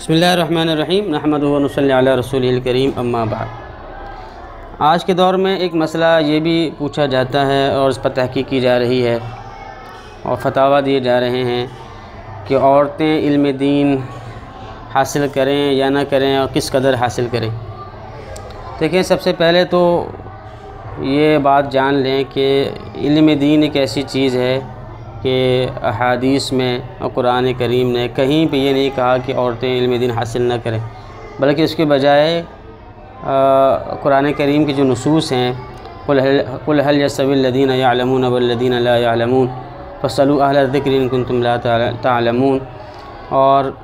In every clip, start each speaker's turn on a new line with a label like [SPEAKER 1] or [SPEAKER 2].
[SPEAKER 1] बिस्मिल्लाहिर्रहमानिर्रहीम नहमदुहु व नसल्ली अला रसूलिल करीम अम्मा बाद। आज के दौर में एक मसला ये भी पूछा जाता है और इस पर तहकीक की जा रही है और फतावा दिए जा रहे हैं कि औरतें इल्म दीन हासिल करें या ना करें और किस कदर हासिल करें। देखिए, सबसे पहले तो ये बात जान लें कि इल्म दीन एक ऐसी चीज़ है कि अहादीस में और कुरान करीम ने कहीं पे ये नहीं कहा कि औरतें इल्म दीन हासिल न करें, बल्कि उसके बजाय कुरान करीम की जो नसूस हैं, कुल हल यस्तविल लदीन यअलमून वल्लदीन ला यअलमून फस्अलू अहल ज़िक्र इन कुंतुम ला तअलमून, और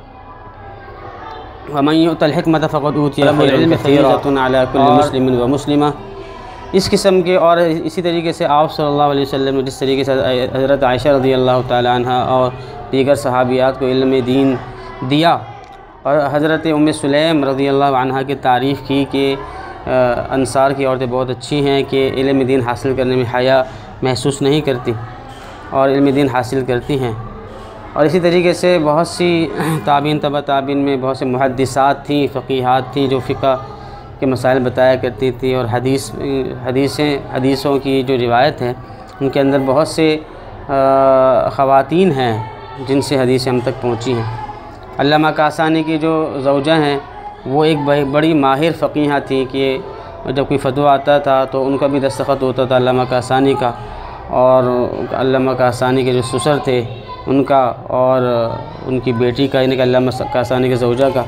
[SPEAKER 1] वमन युअतिल हिकमत फ़क़द ऊतिया खैरन कसीरन अला कुल्लि मुस्लिमिन व मुस्लिमा। इस किस्म के और इसी तरीके से आप सल्लल्लाहु अलैहि वसल्लम ने जिस तरीके से हज़रत आयशा रज़ियल्लाहु ताला अन्हा और दीगर सहाबियात को इल्म दीन दिया, और हज़रत उम्मे सुलैम रज़ियल्लाहु अन्हा की तारीफ़ की कि अंसार की औरतें बहुत अच्छी हैं कि इल्म दीन हासिल करने में हया महसूस नहीं करती और इल्म दीन हासिल करती हैं। और इसी तरीके से बहुत सी ताबीन तबा ताबीन में बहुत से मुहद्दिसात थी, फ़क़ीहात थी जो फ़िक़्ह के मसाइल बताया करती थी, और हदीसों की जो रिवायत है उनके अंदर बहुत से ख़वातीन हैं जिनसे हदीसें हम तक पहुँची हैं। अल्लामा कासानी की जो ज़ौजा हैं वो एक बड़ी माहिर फ़क़ीहा थी कि जब कोई फतवा आता था तो उनका भी दस्तखत होता था अल्लामा कासानी का, और अल्लामा कासानी के जो ससुर थे उनका और उनकी बेटी का, यानी कि अल्लामा कासानी के ज़ौजा का।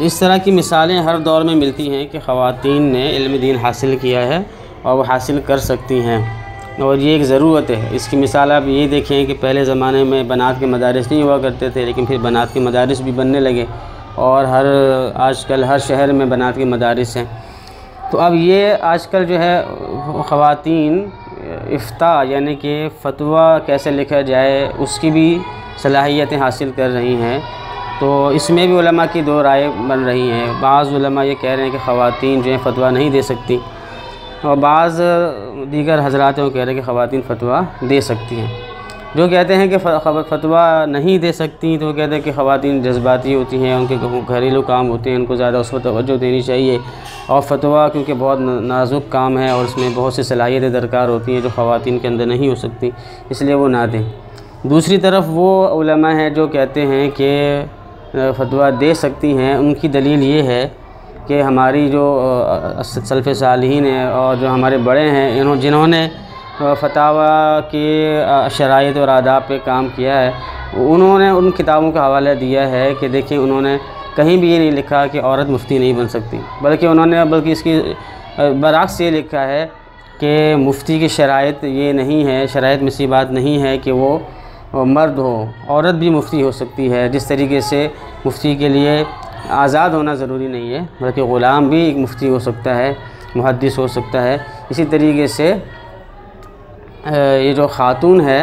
[SPEAKER 1] इस तरह की मिसालें हर दौर में मिलती हैं कि ख़वातीन ने इल्म दीन हासिल किया है और वो हासिल कर सकती हैं, और ये एक ज़रूरत है। इसकी मिसाल आप ये देखें कि पहले ज़माने में बनात के मदारिस नहीं हुआ करते थे, लेकिन फिर बनात के मदारिस भी बनने लगे और आजकल हर शहर में बनात के मदारिस हैं। तो अब ये आजकल जो है ख़वातीन इफ्ता यानी कि फ़तवा कैसे लिखा जाए उसकी भी सलाहियतें हासिल कर रही हैं। तो इसमें भी उलमा की दो राय बन रही हैं। बाज़ उलमा ये कह रहे हैं कि ख़वातीन जो है फ़तवा नहीं दे सकती, और बाज़ दीगर हज़रात वो कह रहे हैं कि ख़वातीन फ़तवा दे सकती हैं। जो कहते हैं कि फ़तवा नहीं दे सकती तो वो कहते हैं कि ख़वातीन जज्बाती होती हैं, उनके घरेलू काम होते हैं, उनको ज़्यादा उस पर तवज्जो देनी चाहिए, और फ़तवा क्योंकि बहुत नाजुक काम है और उसमें बहुत सी सलाहियतें दरकार होती हैं जो ख़वातीन के अंदर नहीं हो सकती, इसलिए वो ना दें। दूसरी तरफ वो उलमा हैं जो कहते हैं कि फ़तवा दे सकती हैं। उनकी दलील ये है कि हमारी जो सल्फ़ सालिहीन है और जो हमारे बड़े हैं जिन्होंने फतावा के शराइत और आदाब पे काम किया है, उन्होंने उन किताबों का हवाला दिया है कि देखिए उन्होंने कहीं भी ये नहीं लिखा कि औरत मुफ्ती नहीं बन सकती, बल्कि इसकी बरअक्स ये लिखा है कि मुफ्ती की शराइत ये नहीं है, शराइत में सी बात नहीं है कि वो मर्द हो, औरत भी मुफ्ती हो सकती है। जिस तरीके से मुफ्ती के लिए आज़ाद होना ज़रूरी नहीं है, बल्कि ग़ुलाम भी एक मुफ्ती हो सकता है, मुहद्दिस हो सकता है। इसी तरीके से ये जो ख़ातून है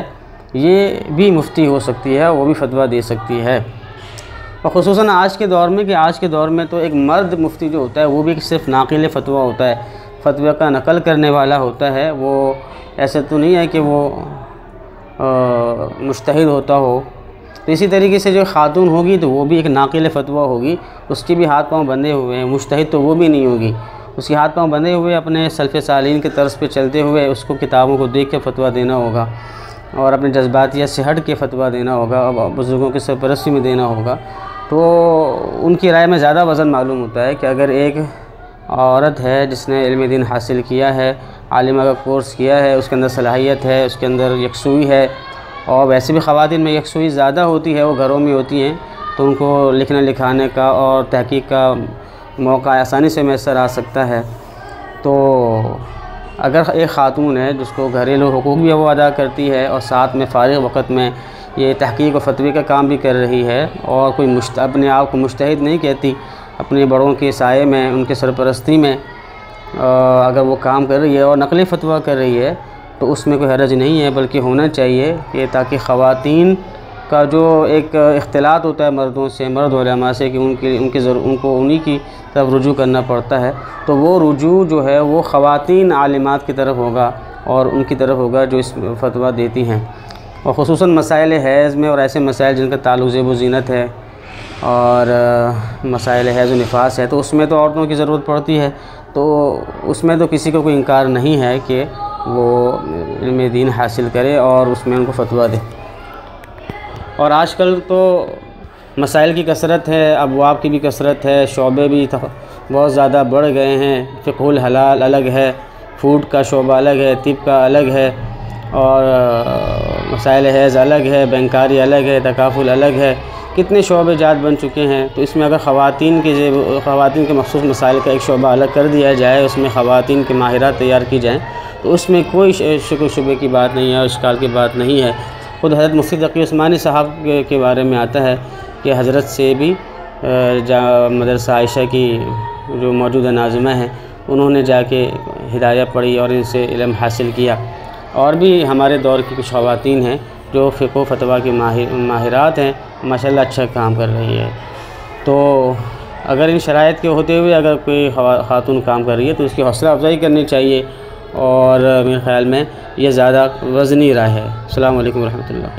[SPEAKER 1] ये भी मुफ्ती हो सकती है, वो भी फ़तवा दे सकती है। और ख़ुसूसन आज के दौर में तो एक मर्द मुफ्ती जो होता है वो भी सिर्फ़ नाक़िल फ़तवा होता है, फ़तवा का नकल करने वाला होता है। वो ऐसा तो नहीं है कि वो मुज्तहिद होता हो। तो इसी तरीके से जो ख़ातून होगी तो वो भी एक नाक़िल फ़तवा होगी, उसके भी हाथ पाँव बंधे हुए हैं, मुज्तहिद तो वो भी नहीं होगी, उसके हाथ पाँव बंधे हुए अपने सल्फ़ सालीन के तर्ज़ पे चलते हुए उसको किताबों को देख के फ़तवा देना होगा और अपने जज्बातियत से हट के फ़तवा देना होगा और बुज़ुर्गों की सरपरस्ती में देना होगा। तो उनकी राय में ज़्यादा वज़न मालूम होता है कि अगर एक औरत है जिसने इल्म दीन हासिल किया है, आलिमा का कोर्स किया है, उसके अंदर सलाहियत है, उसके अंदर यकसुई है, और वैसे भी ख़वातीन में यकसुई ज़्यादा होती है, वो घरों में होती हैं, तो उनको लिखने लिखाने का और तहक़ीक़ का मौका आसानी से मैसर आ सकता है। तो अगर एक ख़ातून है जिसको घरेलू हुकूक भी वो अदा करती है और साथ में फ़ारिग़ वक़्त में ये तहक़ीक़ और फ़तवे का काम भी कर रही है, और कोई अपने आप को मुज्तहिद नहीं कहती, अपने बड़ों के साये में, उनके सरपरस्ती में अगर वो काम कर रही है और नक़ली फ़तवा कर रही है तो उसमें कोई हरज नहीं है, बल्कि होना चाहिए कि ताकि ख़वातीन का जो एक इख्तिलात होता है मर्दों से, मर्द उलमा से, कि उनको उन्हीं की तरफ रुजू करना पड़ता है, तो वो रुजू जो है वो ख़वातीन आलिमात की तरफ होगा और उनकी तरफ होगा जो इस फ़तवा देती हैं। और ख़ुसूसन मसाइल हैज़ में और ऐसे मसाइल जिनका ताल्लुक़ ज़ेब व ज़ीनत है और मसाइल हैज़ व निफास है, तो उसमें तो औरतों की ज़रूरत पड़ती है। तो उसमें तो किसी को कोई इनकार नहीं है कि वो इल्म दीन हासिल करे और उसमें उनको फतवा दे। और आजकल तो मसाइल की कसरत है, अबवाब की भी कसरत है, शोबे भी बहुत ज़्यादा बढ़ गए हैं। फ़िक़्हुल हलाल अलग है, फ़ूड का शोबा अलग है, तिब का अलग है, और मसाइल हैज़ अलग है, बैंकारी अलग है, तकाफ़ुल अलग है, कितने शोबे जात बन चुके हैं। तो इसमें अगर ख़वातीन के मख़सूस मसाइल का एक शोबा अलग कर दिया जाए, उसमें ख़वातीन के माहिरात तैयार की जाएँ, तो उसमें कोई शक शुबे की बात नहीं है और इश्काल की बात नहीं है। ख़ुद हज़रत मुफ्ती तक़ी उस्मानी साहब के बारे में आता है कि हज़रत से भी मदरसा आयशा की जो मौजूदा नाज़िमा है, उन्होंने जाके हिदायत पढ़ी और इनसे इल्म हासिल किया। और भी हमारे दौर की कुछ ख़वातीन हैं जो फ़िक़्ह फ़तवा की माहिरात हैं, माशाअल्लाह अच्छा काम कर रही है। तो अगर इन शराइत के होते हुए अगर कोई ख़ातून काम कर रही है तो उसकी हौसला अफ़ज़ाई करनी चाहिए, और मेरे ख़्याल में ये ज़्यादा वज़नी राय है। अस्सलामु अलैकुम वरहमतुल्लाह।